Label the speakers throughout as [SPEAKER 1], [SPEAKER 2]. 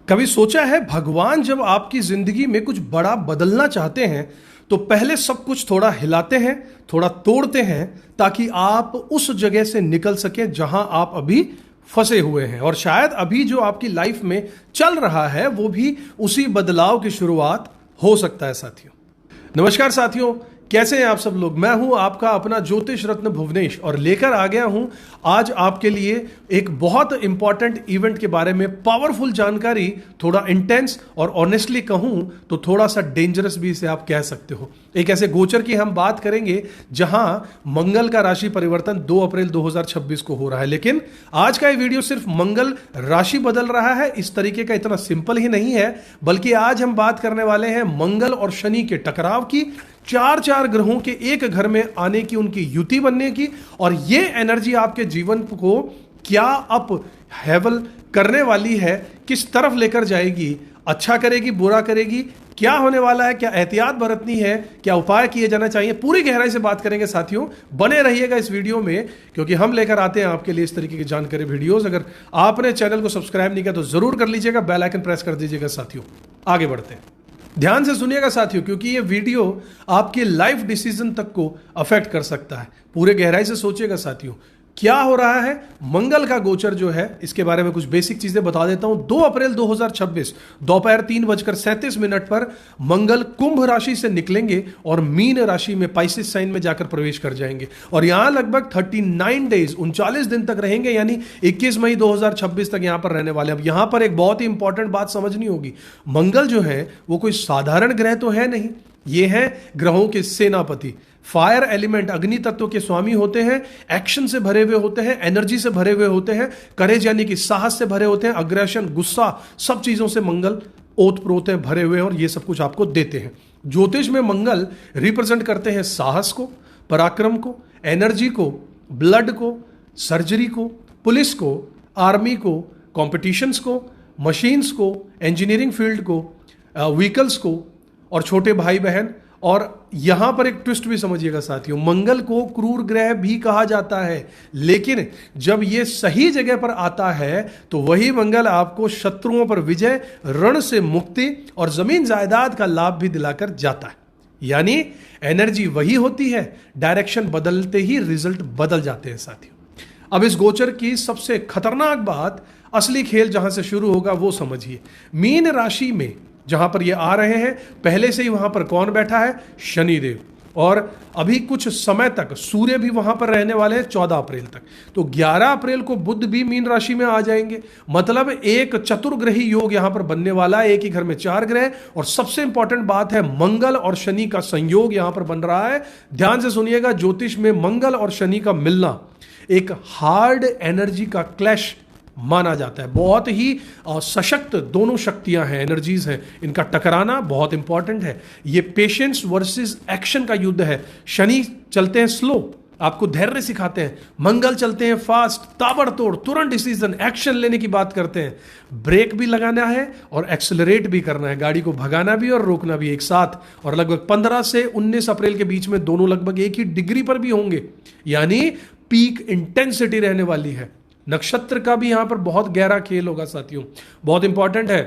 [SPEAKER 1] कभी सोचा है भगवान जब आपकी जिंदगी में कुछ बड़ा बदलना चाहते हैं तो पहले सब कुछ थोड़ा हिलाते हैं, थोड़ा तोड़ते हैं, ताकि आप उस जगह से निकल सकें जहां आप अभी फंसे हुए हैं। और शायद अभी जो आपकी लाइफ में चल रहा है वो भी उसी बदलाव की शुरुआत हो सकता है। साथियों नमस्कार। साथियों कैसे हैं आप सब लोग। मैं हूं आपका अपना ज्योतिष रत्न भुवनेश और लेकर आ गया हूं आज आपके लिए एक बहुत इंपॉर्टेंट इवेंट के बारे में पावरफुल जानकारी। थोड़ा इंटेंस और ऑनेस्टली कहूं तो थोड़ा सा डेंजरस भी इसे आप कह सकते हो। एक ऐसे गोचर की हम बात करेंगे जहां मंगल का राशि परिवर्तन 2 अप्रैल 2026 को हो रहा है। लेकिन आज का ये वीडियो सिर्फ मंगल राशि बदल रहा है इस तरीके का इतना सिंपल ही नहीं है, बल्कि आज हम बात करने वाले हैं मंगल और शनि के टकराव की, चार ग्रहों के एक घर में आने की, उनकी युति बनने की, और ये एनर्जी आपके जीवन को क्या अप हेवल करने वाली है, किस तरफ लेकर जाएगी, अच्छा करेगी, बुरा करेगी, क्या होने वाला है, क्या एहतियात बरतनी है, क्या उपाय किए जाना चाहिए, पूरी गहराई से बात करेंगे। साथियों बने रहिएगा इस वीडियो में, क्योंकि हम लेकर आते हैं आपके लिए इस तरीके की जानकारी वीडियोस। अगर आपने चैनल को सब्सक्राइब नहीं किया तो जरूर कर लीजिएगा, बेल आइकन प्रेस कर दीजिएगा। साथियों आगे बढ़ते हैं, ध्यान से सुनिएगा साथियों, क्योंकि ये वीडियो आपके लाइफ डिसीजन तक को अफेक्ट कर सकता है। पूरे गहराई से सोचिएगा साथियों क्या हो रहा है। मंगल का गोचर जो है इसके बारे में कुछ बेसिक चीजें बता देता हूं। 2 अप्रैल 2026 दोपहर 3:37 पर मंगल कुंभ राशि से निकलेंगे और मीन राशि में पाइसेस साइन में जाकर प्रवेश कर जाएंगे और यहां लगभग 39 डेज 39 दिन तक रहेंगे, यानी 21 मई 2026 तक यहां पर रहने वाले। अब यहां पर एक बहुत ही इंपॉर्टेंट बात समझनी होगी। मंगल जो है वो कोई साधारण ग्रह तो है नहीं, ये है ग्रहों के सेनापति, फायर एलिमेंट, अग्नि तत्व के स्वामी होते हैं, एक्शन से भरे हुए होते हैं, एनर्जी से भरे हुए होते हैं, करेज यानी कि साहस से भरे होते हैं, अग्रेशन, गुस्सा, सब चीजों से मंगल ओतप्रोत हैं, भरे हुए हैं और ये सब कुछ आपको देते हैं। ज्योतिष में मंगल रिप्रेजेंट करते हैं साहस को, पराक्रम को, एनर्जी को, ब्लड को, सर्जरी को, पुलिस को, आर्मी को, कॉम्पिटिशंस को, मशीन्स को, इंजीनियरिंग फील्ड को, व्हीकल्स को और छोटे भाई बहन। और यहां पर एक ट्विस्ट भी समझिएगा साथियों, मंगल को क्रूर ग्रह भी कहा जाता है, लेकिन जब यह सही जगह पर आता है तो वही मंगल आपको शत्रुओं पर विजय, ऋण से मुक्ति और जमीन जायदाद का लाभ भी दिलाकर जाता है। यानी एनर्जी वही होती है, डायरेक्शन बदलते ही रिजल्ट बदल जाते हैं साथियों। अब इस गोचर की सबसे खतरनाक बात, असली खेल जहां से शुरू होगा वो समझिए। मीन राशि में जहां पर ये आ रहे हैं पहले से ही वहां पर कौन बैठा है? शनिदेव। और अभी कुछ समय तक सूर्य भी वहां पर रहने वाले हैं 14 अप्रैल तक। तो 11 अप्रैल को बुध भी मीन राशि में आ जाएंगे। मतलब एक चतुर्ग्रही योग यहां पर बनने वाला है, एक ही घर में 4 ग्रह। और सबसे इंपॉर्टेंट बात है मंगल और शनि का संयोग यहां पर बन रहा है। ध्यान से सुनिएगा, ज्योतिष में मंगल और शनि का मिलना एक हार्ड एनर्जी का क्लैश माना जाता है। बहुत ही सशक्त दोनों शक्तियां हैं, एनर्जीज हैं, इनका टकराना बहुत इंपॉर्टेंट है। ये पेशेंस वर्सेस एक्शन का युद्ध है। शनि चलते हैं स्लो, आपको धैर्य सिखाते हैं। मंगल चलते हैं फास्ट, ताबड़तोड़, तुरंत डिसीजन, एक्शन लेने की बात करते हैं। ब्रेक भी लगाना है और एक्सेलरेट भी करना है, गाड़ी को भगाना भी और रोकना भी एक साथ। और लगभग 15 से 19 अप्रैल के बीच में दोनों लगभग एक ही डिग्री पर भी होंगे, यानी पीक इंटेंसिटी रहने वाली है। नक्षत्र का भी यहां पर बहुत गहरा खेल होगा साथियों, बहुत इंपॉर्टेंट है।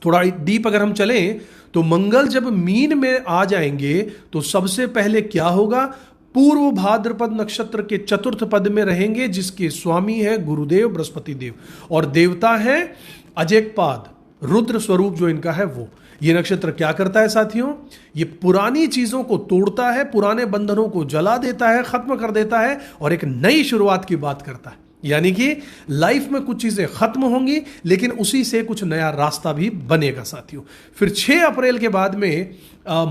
[SPEAKER 1] थोड़ा डीप अगर हम चलें तो मंगल जब मीन में आ जाएंगे तो सबसे पहले क्या होगा? पूर्व भाद्रपद नक्षत्र के चतुर्थ पद में रहेंगे, जिसके स्वामी है गुरुदेव बृहस्पति देव और देवता है अजेकपाद, रुद्र स्वरूप जो इनका है वो। ये नक्षत्र क्या करता है साथियों? ये पुरानी चीजों को तोड़ता है, पुराने बंधनों को जला देता है, खत्म कर देता है और एक नई शुरुआत की बात करता है। यानी कि लाइफ में कुछ चीजें खत्म होंगी लेकिन उसी से कुछ नया रास्ता भी बनेगा साथियों। फिर 6 अप्रैल के बाद में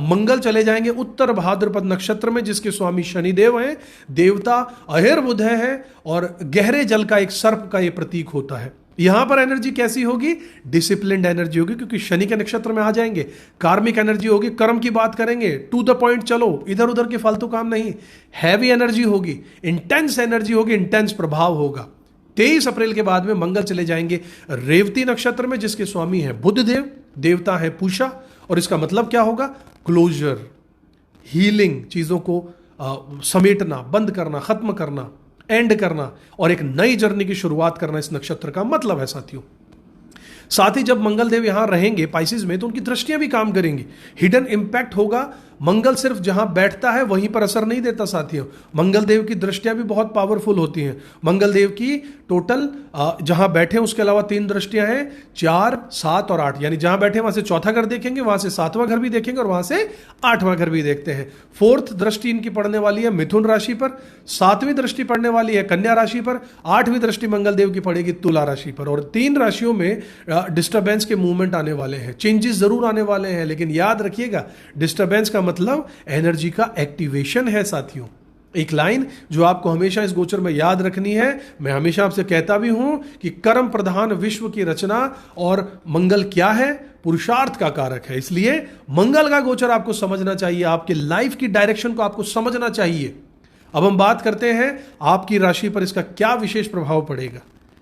[SPEAKER 1] मंगल चले जाएंगे उत्तर भाद्रपद नक्षत्र में, जिसके स्वामी शनिदेव हैं, देवता अहिर्बुध है और गहरे जल का एक सर्प का यह प्रतीक होता है। यहां पर एनर्जी कैसी होगी? डिसिप्लिन्ड एनर्जी होगी, क्योंकि शनि के नक्षत्र में आ जाएंगे। कार्मिक एनर्जी होगी, कर्म की बात करेंगे, टू द पॉइंट चलो, इधर उधर के फालतू काम नहीं। हैवी एनर्जी होगी, इंटेंस एनर्जी होगी, इंटेंस प्रभाव होगा। 23 अप्रैल के बाद में मंगल चले जाएंगे रेवती नक्षत्र में, जिसके स्वामी है बुधदेव, देवता है पूषा। और इसका मतलब क्या होगा? क्लोजर, हीलिंग, चीजों को समेटना, बंद करना, खत्म करना, एंड करना और एक नई जर्नी की शुरुआत करना इस नक्षत्र का मतलब है साथियों। साथ ही जब मंगल देव यहां रहेंगे पाइसेस में तो उनकी दृष्टियां भी काम करेंगी, हिडन इंपैक्ट होगा। मंगल सिर्फ जहां बैठता है वहीं पर असर नहीं देता साथियों, मंगल देव की दृष्टियां भी बहुत पावरफुल होती हैं। मंगल देव की टोटल जहां बैठे उसके अलावा 3 दृष्टियां हैं, 4, 7 और 8, यानी जहां बैठे वहां से चौथा घर देखेंगे, वहां से 7वां घर भी देखेंगे और वहां से 8वां घर भी देखते हैं। 4th दृष्टि इनकी पड़ने वाली है मिथुन राशि पर, 7वीं दृष्टि पड़ने वाली है कन्या राशि पर, 8वीं दृष्टि मंगल देव की पड़ेगी तुला राशि पर। और 3 राशियों में डिस्टर्बेंस के मूवमेंट आने वाले हैं, चेंजेस जरूर आने वाले हैं, लेकिन याद रखिएगा डिस्टर्बेंस का मतलब एनर्जी का एक्टिवेशन है साथियों। एक लाइन जो आपको हमेशा इस गोचर में याद रखनी है, मैं हमेशा आपसे कहता भी हूं कि कर्म प्रधान विश्व की रचना, और मंगल क्या है, पुरुषार्थ का कारक है। इसलिए मंगल का गोचर आपको समझना चाहिए, आपके लाइफ की डायरेक्शन को आपको समझना चाहिए। अब हम बात करते हैं आपकी राशि पर इसका क्या विशेष प्रभाव पड़ेगा,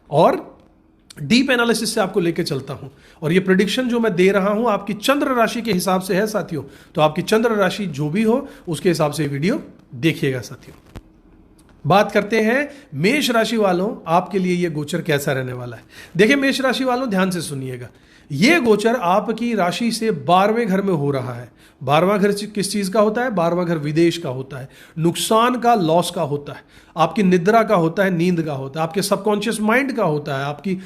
[SPEAKER 1] और डीप एनालिसिस से आपको लेके चलता हूं। और ये प्रेडिक्शन जो मैं दे रहा हूं आपकी चंद्र राशि के हिसाब से है साथियों, तो आपकी चंद्र राशि जो भी हो उसके हिसाब से वीडियो देखिएगा साथियों। बात करते हैं मेष राशि वालों, आपके लिए ये गोचर कैसा रहने वाला है। देखिए मेष राशि वालों ध्यान से सुनिएगा, ये गोचर आपकी राशि से 12वें घर में हो रहा है। 12वां घर किस चीज का होता है, 12वां घर विदेश का होता है, नुकसान का, लॉस का होता है, आपकी निद्रा का होता है, नींद का होता है, आपके सबकॉन्शियस माइंड का होता है, आपकी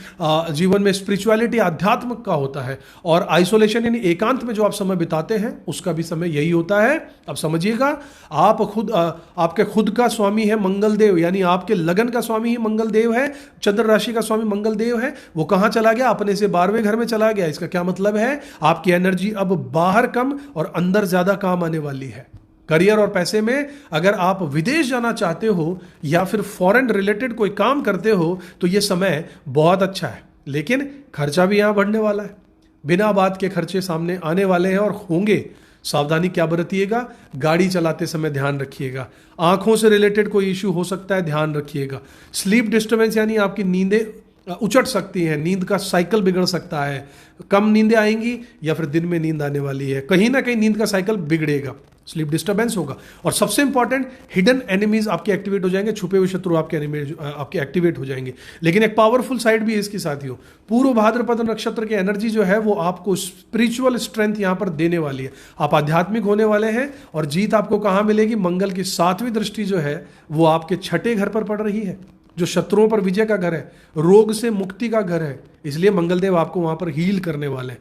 [SPEAKER 1] जीवन में स्पिरिचुअलिटी, आध्यात्म का होता है, और आइसोलेशन यानी एकांत में जो आप समय बिताते हैं उसका भी समय यही होता है। अब समझिएगा, आप खुद आपके खुद का स्वामी है मंगल देव, यानी आपके लगन का स्वामी ही मंगल देव है, चंद्र राशि का स्वामी मंगल देव है। वो कहां चला गया, अपने से 12वें घर में चला गया। इसका क्या मतलब है, आपकी एनर्जी अब बाहर कम और अंदर ज्यादा काम आने वाली है। करियर और पैसे में अगर आप विदेश जाना चाहते हो या फिर फॉरेन रिलेटेड कोई काम करते हो तो यह समय बहुत अच्छा है, लेकिन खर्चा भी यहां बढ़ने वाला है। बिना बात के खर्चे सामने आने वाले हैं और होंगे। सावधानी क्या बरतिएगा, गाड़ी चलाते समय ध्यान रखिएगा, आंखों से रिलेटेड कोई इश्यू हो सकता है, ध्यान रखिएगा। स्लीप डिस्टर्बेंस यानी आपकी नींदें उचट सकती हैं, नींद का साइकिल बिगड़ सकता है, कम नींदें आएंगी या फिर दिन में नींद आने वाली है, कहीं ना कहीं नींद का साइकिल बिगड़ेगा, स्लीप डिस्टर्बेंस होगा। और सबसे इंपॉर्टेंट, हिडन एनिमीज आपके एक्टिवेट हो जाएंगे, छुपे हुए शत्रु आपके एक्टिवेट हो जाएंगे। लेकिन एक पावरफुल साइड भी है इसकी साथियों, पूर्व भाद्रपद नक्षत्र की एनर्जी जो है वो आपको स्पिरिचुअल स्ट्रेंथ यहां पर देने वाली है, आप आध्यात्मिक होने वाले हैं। और जीत आपको कहां मिलेगी, मंगल की 7वीं दृष्टि जो है वो आपके 6ठे घर पर पड़ रही है, जो शत्रुओं पर विजय का घर है, रोग से मुक्ति का घर है। इसलिए मंगलदेव आपको वहां पर हील करने वाले हैं।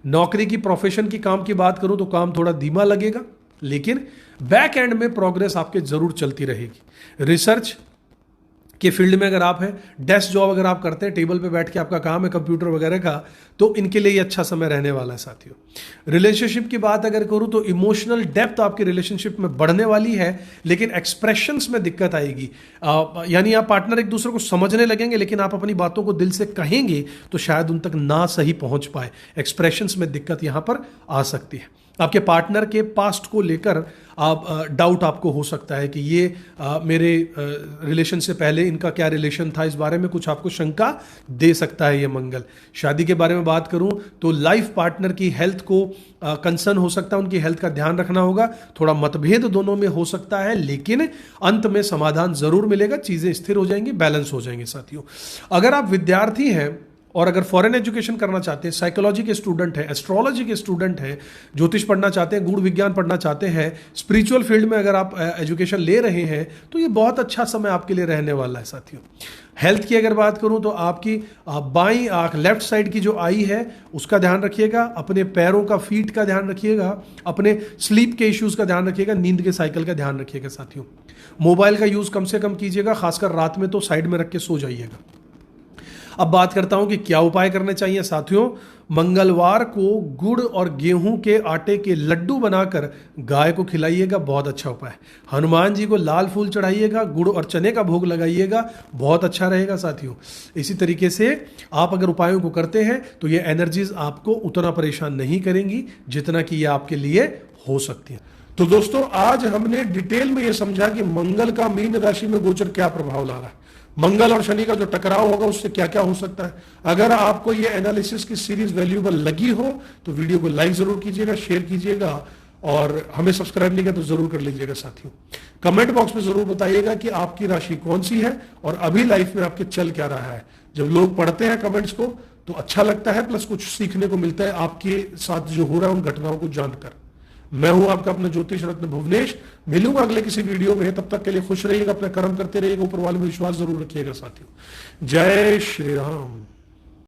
[SPEAKER 1] नौकरी की, प्रोफेशन की, काम की बात करूं तो काम थोड़ा धीमा लगेगा, लेकिन बैक एंड में प्रोग्रेस आपके जरूर चलती रहेगी। रिसर्च के फील्ड में अगर आप हैं, डेस्क जॉब अगर आप करते हैं, टेबल पे बैठ के आपका काम है कंप्यूटर वगैरह का, तो इनके लिए ये अच्छा समय रहने वाला है साथियों। रिलेशनशिप की बात अगर करूं तो इमोशनल डेप्थ आपकी रिलेशनशिप में बढ़ने वाली है, लेकिन एक्सप्रेशंस में दिक्कत आएगी। यानी आप पार्टनर एक दूसरे को समझने लगेंगे, लेकिन आप अपनी बातों को दिल से कहेंगे तो शायद उन तक ना सही पहुंच पाए, एक्सप्रेशंस में दिक्कत यहां पर आ सकती है। आपके पार्टनर के पास्ट को लेकर आप डाउट आपको हो सकता है कि ये मेरे रिलेशन से पहले इनका क्या रिलेशन था, इस बारे में कुछ आपको शंका दे सकता है ये मंगल। शादी के बारे में बात करूं तो लाइफ पार्टनर की हेल्थ को कंसर्न हो सकता है, उनकी हेल्थ का ध्यान रखना होगा। थोड़ा मतभेद दोनों में हो सकता है, लेकिन अंत में समाधान जरूर मिलेगा, चीजें स्थिर हो जाएंगी, बैलेंस हो जाएंगे साथियों। अगर आप विद्यार्थी हैं और अगर फॉरेन एजुकेशन करना चाहते हैं, साइकोलॉजी के स्टूडेंट हैं, एस्ट्रोलॉजी के स्टूडेंट हैं, ज्योतिष पढ़ना चाहते हैं, गूढ़ विज्ञान पढ़ना चाहते हैं, स्पिरिचुअल फील्ड में अगर आप एजुकेशन ले रहे हैं, तो ये बहुत अच्छा समय आपके लिए रहने वाला है साथियों। हेल्थ की अगर बात करूं तो आपकी बाईं आंख, लेफ्ट साइड की जो आई है उसका ध्यान रखिएगा, अपने पैरों का, फीट का ध्यान रखिएगा, अपने स्लीप के इश्यूज का ध्यान रखिएगा, नींद के साइकिल का ध्यान रखिएगा साथियों। मोबाइल का यूज कम से कम कीजिएगा, खासकर रात में तो साइड में रख के सो जाइएगा। अब बात करता हूं कि क्या उपाय करने चाहिए साथियों। मंगलवार को गुड़ और गेहूं के आटे के लड्डू बनाकर गाय को खिलाइएगा, बहुत अच्छा उपाय। हनुमान जी को लाल फूल चढ़ाइएगा, गुड़ और चने का भोग लगाइएगा, बहुत अच्छा रहेगा साथियों। इसी तरीके से आप अगर उपायों को करते हैं तो ये एनर्जीज आपको उतना परेशान नहीं करेंगी जितना कि ये आपके लिए हो सकती है। तो दोस्तों, आज हमने डिटेल में ये समझा कि मंगल का मीन राशि में गोचर क्या प्रभाव ला रहा है, मंगल और शनि का जो टकराव होगा उससे क्या क्या हो सकता है। अगर आपको ये एनालिसिस की सीरीज वैल्यूएबल लगी हो तो वीडियो को लाइक जरूर कीजिएगा, शेयर कीजिएगा और हमें सब्सक्राइब नहीं किया तो जरूर कर लीजिएगा साथियों। कमेंट बॉक्स में जरूर बताइएगा कि आपकी राशि कौन सी है और अभी लाइफ में आपके चल क्या रहा है। जब लोग पढ़ते हैं कमेंट्स को
[SPEAKER 2] तो अच्छा लगता है, प्लस कुछ सीखने को मिलता है आपके साथ जो हो रहा है उन घटनाओं को जानकर। मैं हूं आपका अपना ज्योतिष रत्न भुवनेश। मिलूंगा अगले किसी वीडियो में, तब तक के लिए खुश रहिएगा, अपना कर्म करते रहिएगा, ऊपर वाले में विश्वास जरूर रखिएगा साथियों। जय श्री राम।